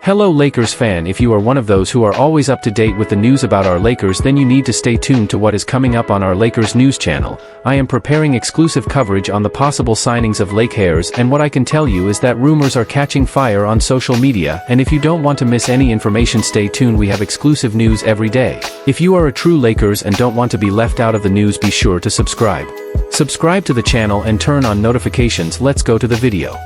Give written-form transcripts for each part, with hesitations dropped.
Hello Lakers fan, if you are one of those who are always up to date with the news about our Lakers, then you need to stay tuned to what is coming up on our Lakers news channel. I am preparing exclusive coverage on the possible signings of LAKERS, and what I can tell you is that rumors are catching fire on social media, and if you don't want to miss any information, stay tuned. We have exclusive news every day. If you are a true Lakers and don't want to be left out of the news, be sure to subscribe. Subscribe to the channel and turn on notifications. Let's go to the video.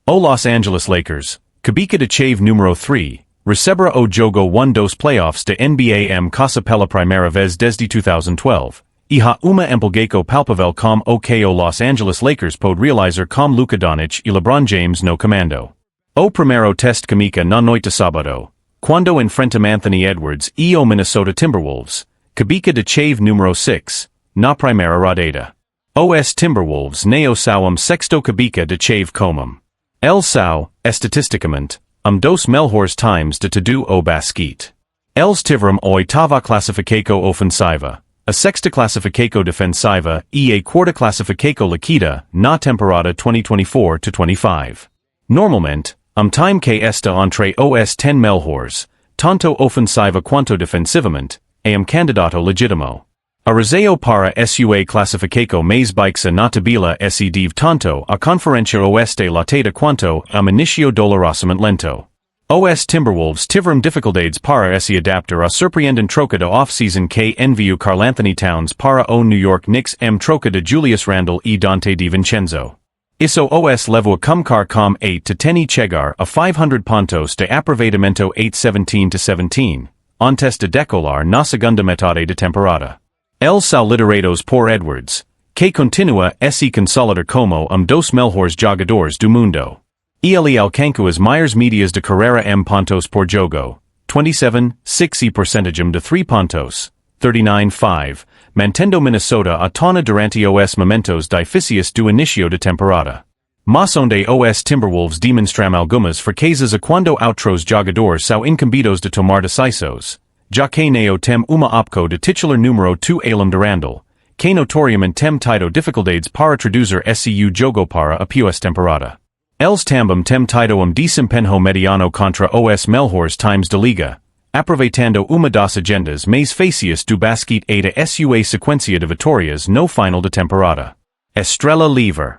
O Los Angeles Lakers, Kabika de Chave número 3, recebra o jogo 1 dos playoffs de NBA casa pela primera vez desde 2012, e ha uma empolgaco palpavel com o Los Angeles Lakers pod realizar com Luka Doncic e LeBron James no comando. O primero test Kamika na noite de sábado, quando enfrentam Anthony Edwards e o Minnesota Timberwolves, Kabika de Chave número 6, na primera rodada. Os Timberwolves neo sao sexto Kabika de Chave comum. El sao, estatisticamente, dos melhores times de todo o basquete. Els tiveram oitava classificaco ofensiva, a sexta classificaco defensiva e a quarta classificaco líquida na temporada 2024-25. Normalmente, time que esta entre os 10 melhores, tanto ofensiva quanto defensivamente, candidato legítimo. Arazeo para sua classificaco mais baixa na tabela se deve tanto a conferência oeste latada quanto a inicio dolorosamente lento. Os Timberwolves tiveram dificuldades para se adaptar a surpreendente troca de off-season que enviou Karl-Anthony Towns para o New York Knicks troca de Julius Randle e Dante DiVincenzo. Isso os levou a começar com 8 to 10 e chegar a 500 pontos de aproveitamento 8-17-17, antes de decolar na segunda metade de temporada. Els são liderados por Edwards, que continua se consolidar como dos melhores jogadores do mundo. Ele alcançou as maiores médias de carreira pontos por jogo, 27.6 e percentage de 3 pontos, 39.5, mantendo Minnesota a tona durante os momentos difíceis do início de temporada. Mas onde os Timberwolves demonstram algumas fraquezas a quando outros jogadores são incumbidos de tomar decisões. Já que neo tem uma opção de titular número 2 além de Randle, que notoriamente tem tido dificuldades para traduzir seu jogo para a pior temporada. Els também tem tido desempenho mediano contra os melhores times da liga, aproveitando uma das agendas mais fáceis do basquete e da sua sequência de vitórias no final de temporada. Estrela livre.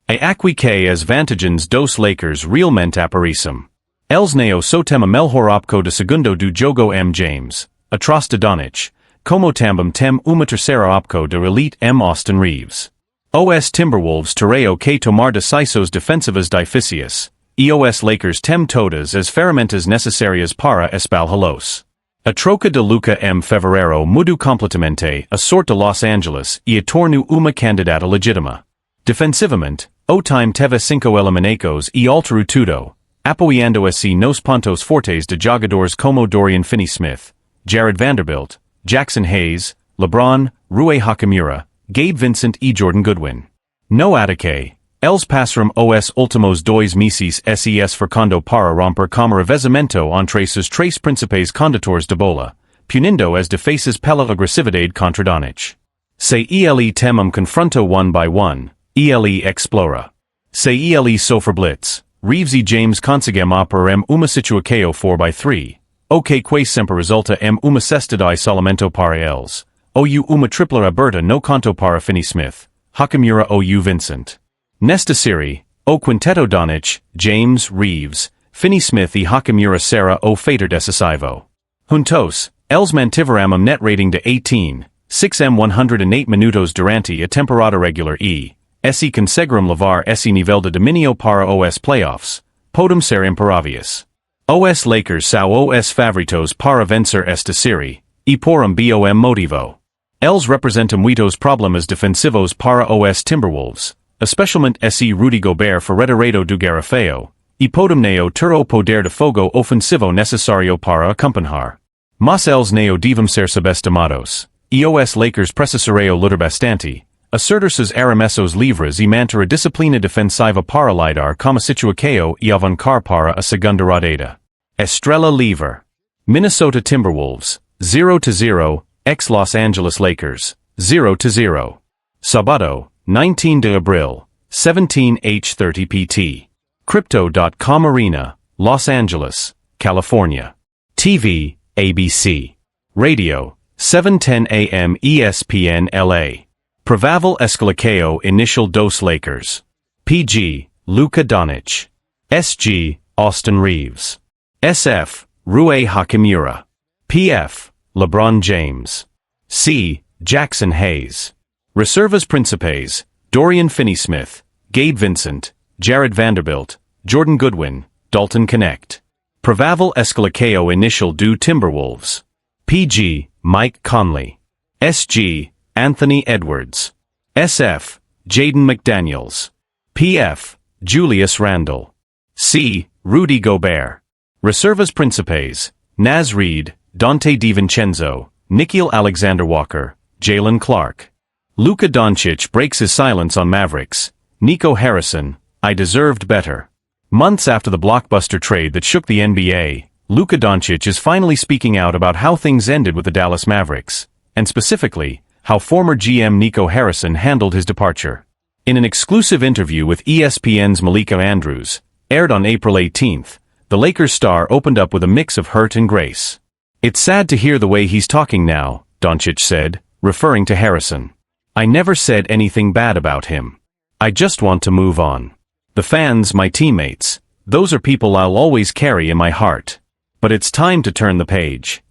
A aqui que as vantagens dos Lakers realmente aparecem. Els neo so tem a melhor opção de segundo do jogo James, atrás de Doncic, como também tem uma terceira opção de elite Austin Reeves. Os Timberwolves terão que tomar decisões defensivas difíceis, e os Lakers tem todas as ferramentas necessárias para espalhá-los. A troca de Luka fevereiro mudou completamente a sorte de Los Angeles e a tornou uma candidata legítima. Defensivamente, o time teve 5 eliminados e alterou tudo, apoiando-se nos pontos fortes de jogadores como Dorian Finney-Smith, Jared Vanderbilt, Jackson Hayes, LeBron, Rui Hachimura, Gabe Vincent e Jordan Goodwin. No ataque, els passaram os últimos 2 meses se esforçando para romper como revezamento entre seus 3 principais condutores de bola, punindo as defesas pela agressividade contra Doncic. Se ele tem confronto 1 by 1, ele explora. Se ele sofre blitz, Reeves e James conseguem operar uma situação 4x3, o que sempre resulta uma cesta de isolamento para eles, ou uma tripla aberta no canto para Finney-Smith, Hachimura ou Vincent. Nesta série, o quinteto Doncic, James, Reeves, Finney-Smith e Hachimura será o fator decisivo. Juntos, eles mantiveram net rating de 18.6 108 minutos durante a temporada regular e se conseguiram levar esse nível de dominio para os playoffs, podem ser imparáveis. Os Lakers são os favoritos para vencer esta série, e por bom motivo. Eles representam muitos problemas defensivos para os Timberwolves, especialmente esse Rudy Gobert foi retirado do garrafão, e podem neo ter o poder de fogo ofensivo necessário para acompanhar. Mas eles neo devem ser subestimados, e os Lakers precisarão lutar bastante, acertar seus arremessos livres e manter a disciplina defensiva para lidar com a situação e avançar para a segunda rodada. Estrela livre. Minnesota Timberwolves, 0-0, ex Los Angeles Lakers, 0-0. Sábado, 19 de abril, 17h30 pt. Crypto.com Arena, Los Angeles, California. TV, ABC. Radio, 7:10 a.m. ESPN LA. Provavel Escalacao Initial Dos Lakers. PG, Luka Doncic. SG, Austin Reeves. SF, Rui Hachimura. PF, LeBron James. C, Jackson Hayes. Reservas Principes, Dorian Finney-Smith, Gabe Vincent, Jared Vanderbilt, Jordan Goodwin, Dalton Connect. Provavel Escalacao Initial Do Timberwolves. PG, Mike Conley. SG, Anthony Edwards. SF, Jaden McDaniels. PF, Julius Randle. C, Rudy Gobert. Reservas Principes, Naz Reid, Dante DiVincenzo, Nickeil Alexander-Walker, Jalen Clark. Luka Doncic breaks his silence on Mavericks. Nico Harrison, I deserved better. Months after the blockbuster trade that shook the NBA, Luka Doncic is finally speaking out about how things ended with the Dallas Mavericks, and specifically, how former GM Nico Harrison handled his departure. In an exclusive interview with ESPN's Malika Andrews, aired on April 18th, the Lakers star opened up with a mix of hurt and grace. It's sad to hear the way he's talking now, Doncic said, referring to Harrison. I never said anything bad about him. I just want to move on. The fans, my teammates, those are people I'll always carry in my heart. But it's time to turn the page.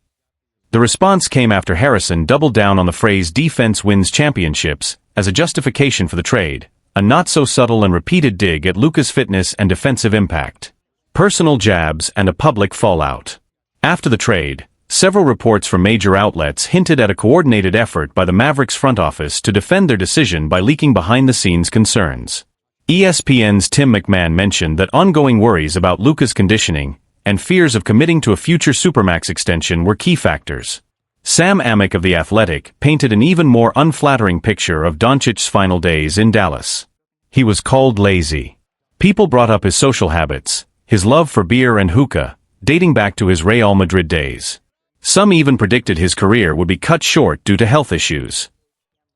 The response came after Harrison doubled down on the phrase defense wins championships as a justification for the trade, a not-so-subtle and repeated dig at Luka's fitness and defensive impact. Personal jabs and a public fallout. After the trade, several reports from major outlets hinted at a coordinated effort by the Mavericks front office to defend their decision by leaking behind-the-scenes concerns. ESPN's Tim McMahon mentioned that ongoing worries about Luka's conditioning and fears of committing to a future Supermax extension were key factors. Sam Amick of The Athletic painted an even more unflattering picture of Doncic's final days in Dallas. He was called lazy. People brought up his social habits, his love for beer and hookah, dating back to his Real Madrid days. Some even predicted his career would be cut short due to health issues.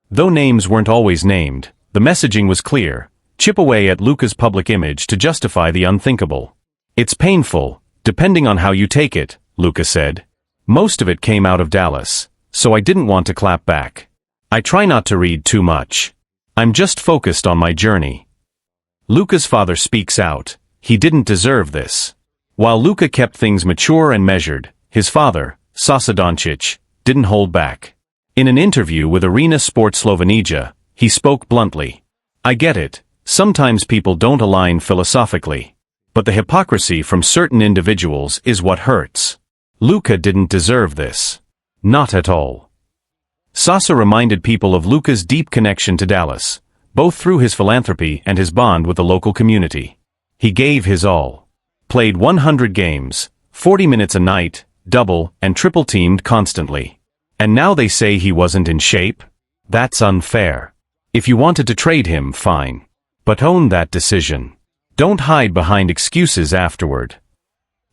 Though names weren't always named, the messaging was clear: chip away at Luka's public image to justify the unthinkable. It's painful, depending on how you take it, Luka said. Most of it came out of Dallas, so I didn't want to clap back. I try not to read too much. I'm just focused on my journey. Luka's father speaks out. He didn't deserve this. While Luka kept things mature and measured, his father, Sasa Doncic, didn't hold back. In an interview with Arena Sport Slovenija, he spoke bluntly. I get it, sometimes people don't align philosophically. But the hypocrisy from certain individuals is what hurts. Luka didn't deserve this. Not at all. Sasa reminded people of Luka's deep connection to Dallas, both through his philanthropy and his bond with the local community. He gave his all. Played 100 games, 40 minutes a night, double and triple teamed constantly. And now they say he wasn't in shape? That's unfair. If you wanted to trade him, fine. But own that decision. Don't hide behind excuses afterward.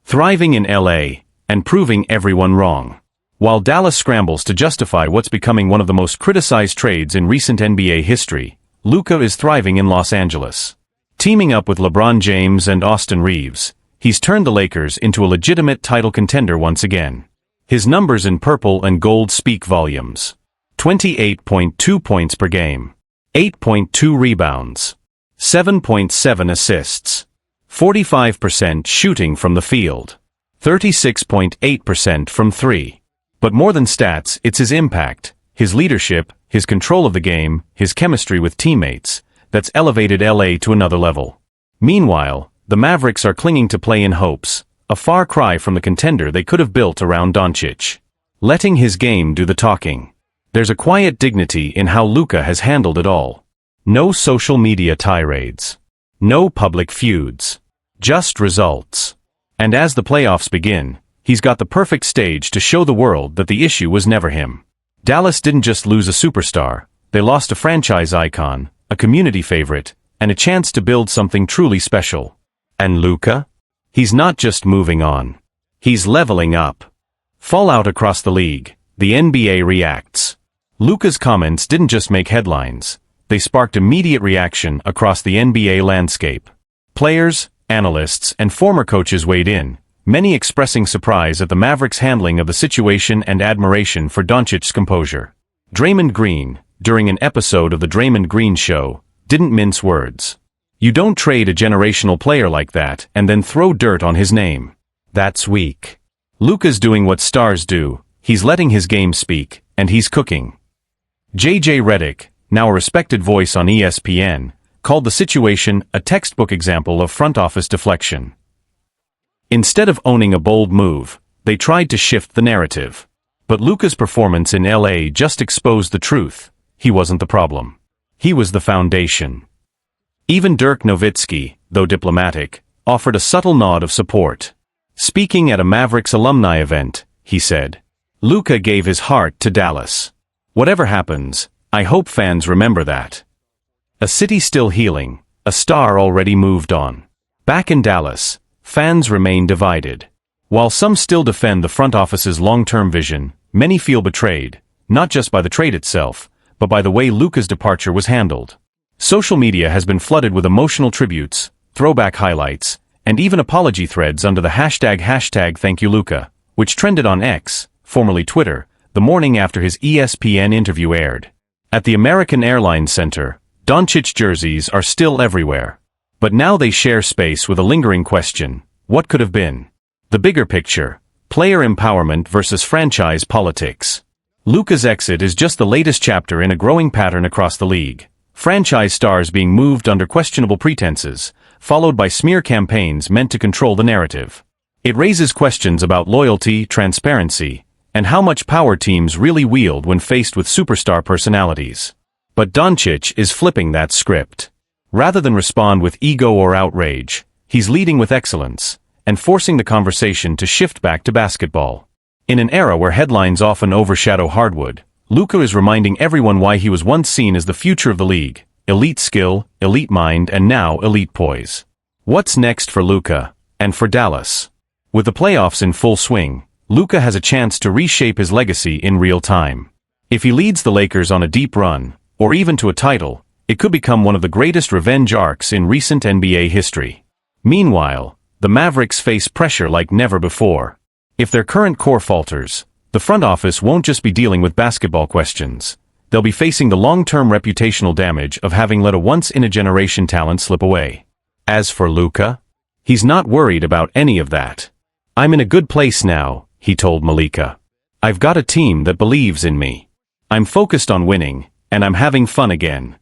Thriving in LA, and proving everyone wrong. While Dallas scrambles to justify what's becoming one of the most criticized trades in recent NBA history, Luka is thriving in Los Angeles. Teaming up with LeBron James and Austin Reeves, he's turned the Lakers into a legitimate title contender once again. His numbers in purple and gold speak volumes. 28.2 points per game. 8.2 rebounds. 7.7 assists. 45% shooting from the field. 36.8% from three. But more than stats, it's his impact, his leadership, his control of the game, his chemistry with teammates, that's elevated LA to another level. Meanwhile, the Mavericks are clinging to play-in hopes, a far cry from the contender they could have built around Doncic. Letting his game do the talking. There's a quiet dignity in how Luka has handled it all. No social media tirades. No public feuds. Just results. And as the playoffs begin, he's got the perfect stage to show the world that the issue was never him. Dallas didn't just lose a superstar, they lost a franchise icon, a community favorite, and a chance to build something truly special. And Luka? He's not just moving on. He's leveling up. Fallout across the league, the NBA reacts. Luka's comments didn't just make headlines, they sparked immediate reaction across the NBA landscape. Players, analysts, and former coaches weighed in, many expressing surprise at the Mavericks' handling of the situation and admiration for Doncic's composure. Draymond Green, during an episode of The Draymond Green Show, didn't mince words. You don't trade a generational player like that and then throw dirt on his name. That's weak. Luka's doing what stars do, he's letting his game speak, and he's cooking. J.J. Redick, now a respected voice on ESPN, called the situation a textbook example of front office deflection. Instead of owning a bold move, they tried to shift the narrative. But Luka's performance in LA just exposed the truth. He wasn't the problem. He was the foundation. Even Dirk Nowitzki, though diplomatic, offered a subtle nod of support. Speaking at a Mavericks alumni event, he said, "Luka gave his heart to Dallas. Whatever happens, I hope fans remember that. A city still healing, a star already moved on." Back in Dallas, fans remain divided. While some still defend the front office's long-term vision, many feel betrayed, not just by the trade itself, but by the way Luka's departure was handled. Social media has been flooded with emotional tributes, throwback highlights, and even apology threads under the hashtag #ThankYouLuka, which trended on X, formerly Twitter, the morning after his ESPN interview aired. At the American Airlines Center, Doncic jerseys are still everywhere. But now they share space with a lingering question: what could have been? The bigger picture: player empowerment versus franchise politics. Luka's exit is just the latest chapter in a growing pattern across the league. Franchise stars being moved under questionable pretenses, followed by smear campaigns meant to control the narrative. It raises questions about loyalty, transparency, and how much power teams really wield when faced with superstar personalities. But Doncic is flipping that script. Rather than respond with ego or outrage, he's leading with excellence, and forcing the conversation to shift back to basketball. In an era where headlines often overshadow hardwood, Luka is reminding everyone why he was once seen as the future of the league: elite skill, elite mind, and now elite poise. What's next for Luka, and for Dallas? With the playoffs in full swing, Luka has a chance to reshape his legacy in real time. If he leads the Lakers on a deep run, or even to a title, it could become one of the greatest revenge arcs in recent NBA history. Meanwhile, the Mavericks face pressure like never before. If their current core falters, the front office won't just be dealing with basketball questions. They'll be facing the long-term reputational damage of having let a once-in-a-generation talent slip away. As for Luka, he's not worried about any of that. "I'm in a good place now," he told Malika. "I've got a team that believes in me. I'm focused on winning, and I'm having fun again."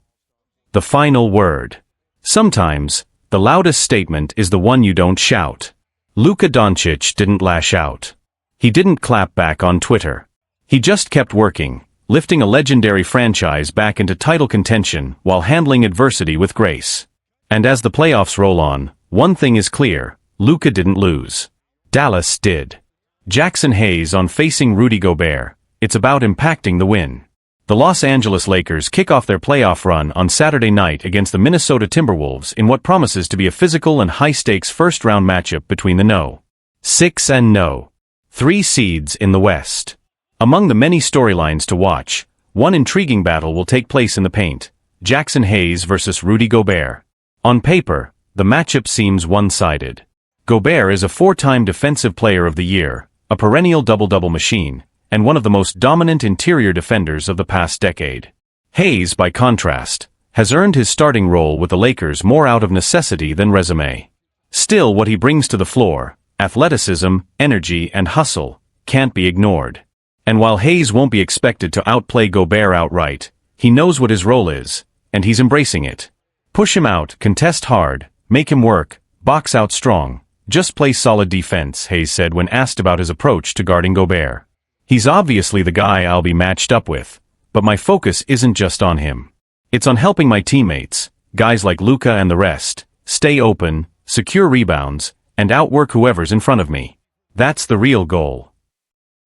The final word. Sometimes, the loudest statement is the one you don't shout. Luka Doncic didn't lash out. He didn't clap back on Twitter. He just kept working, lifting a legendary franchise back into title contention while handling adversity with grace. And as the playoffs roll on, one thing is clear: Luka didn't lose. Dallas did. Jackson Hayes on facing Rudy Gobert. It's about impacting the win. The Los Angeles Lakers kick off their playoff run on Saturday night against the Minnesota Timberwolves in what promises to be a physical and high-stakes first-round matchup between the No. 6 and No. 3 seeds in the West. Among the many storylines to watch, one intriguing battle will take place in the paint: Jackson Hayes versus Rudy Gobert. On paper, the matchup seems one-sided. Gobert is a 4-time Defensive Player of the Year, a perennial double-double machine, and one of the most dominant interior defenders of the past decade. Hayes, by contrast, has earned his starting role with the Lakers more out of necessity than resume. Still, what he brings to the floor, athleticism, energy, and hustle, can't be ignored. And while Hayes won't be expected to outplay Gobert outright, he knows what his role is, and he's embracing it. Push him out, contest hard, make him work, box out strong, just play solid defense, Hayes said when asked about his approach to guarding Gobert. "He's obviously the guy I'll be matched up with, but my focus isn't just on him. It's on helping my teammates, guys like Luka and the rest, stay open, secure rebounds, and outwork whoever's in front of me. That's the real goal."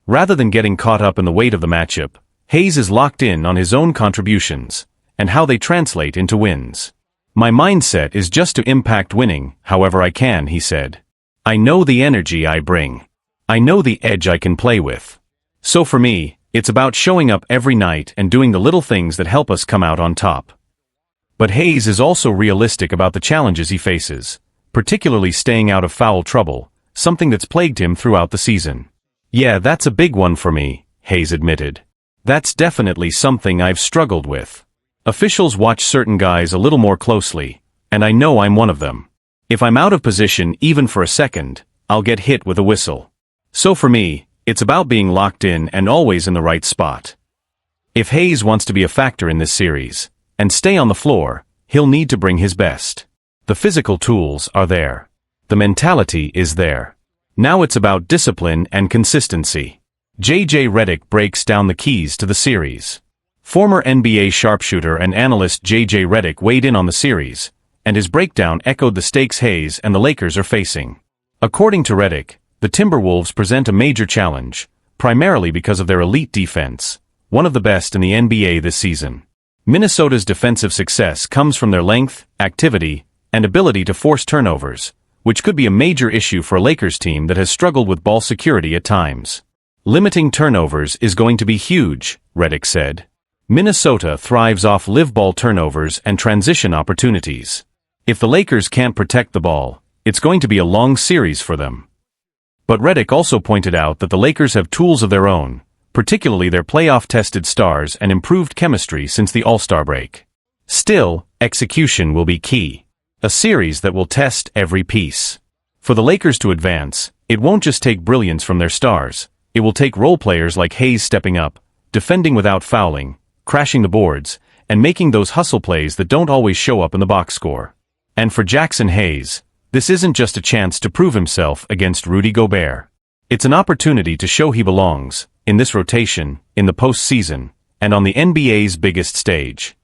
Rather than getting caught up in the weight of the matchup, Hayes is locked in on his own contributions, and how they translate into wins. "My mindset is just to impact winning, however I can," he said. "I know the energy I bring. I know the edge I can play with. So for me, it's about showing up every night and doing the little things that help us come out on top." But Hayes is also realistic about the challenges he faces, particularly staying out of foul trouble, something that's plagued him throughout the season. "Yeah, that's a big one for me," Hayes admitted. "That's definitely something I've struggled with. Officials watch certain guys a little more closely, and I know I'm one of them. If I'm out of position even for a second, I'll get hit with a whistle. So for me, it's about being locked in and always in the right spot." If Hayes wants to be a factor in this series, and stay on the floor, he'll need to bring his best. The physical tools are there. The mentality is there. Now it's about discipline and consistency. J.J. Redick breaks down the keys to the series. Former NBA sharpshooter and analyst J.J. Redick weighed in on the series, and his breakdown echoed the stakes Hayes and the Lakers are facing. According to Redick, the Timberwolves present a major challenge, primarily because of their elite defense, one of the best in the NBA this season. Minnesota's defensive success comes from their length, activity, and ability to force turnovers, which could be a major issue for a Lakers team that has struggled with ball security at times. "Limiting turnovers is going to be huge," Redick said. "Minnesota thrives off live ball turnovers and transition opportunities. If the Lakers can't protect the ball, it's going to be a long series for them." But Redick also pointed out that the Lakers have tools of their own, particularly their playoff-tested stars and improved chemistry since the All-Star break. Still, execution will be key. A series that will test every piece. For the Lakers to advance, it won't just take brilliance from their stars, it will take role players like Hayes stepping up, defending without fouling, crashing the boards, and making those hustle plays that don't always show up in the box score. And for Jackson Hayes, this isn't just a chance to prove himself against Rudy Gobert. It's an opportunity to show he belongs, in this rotation, in the postseason, and on the NBA's biggest stage.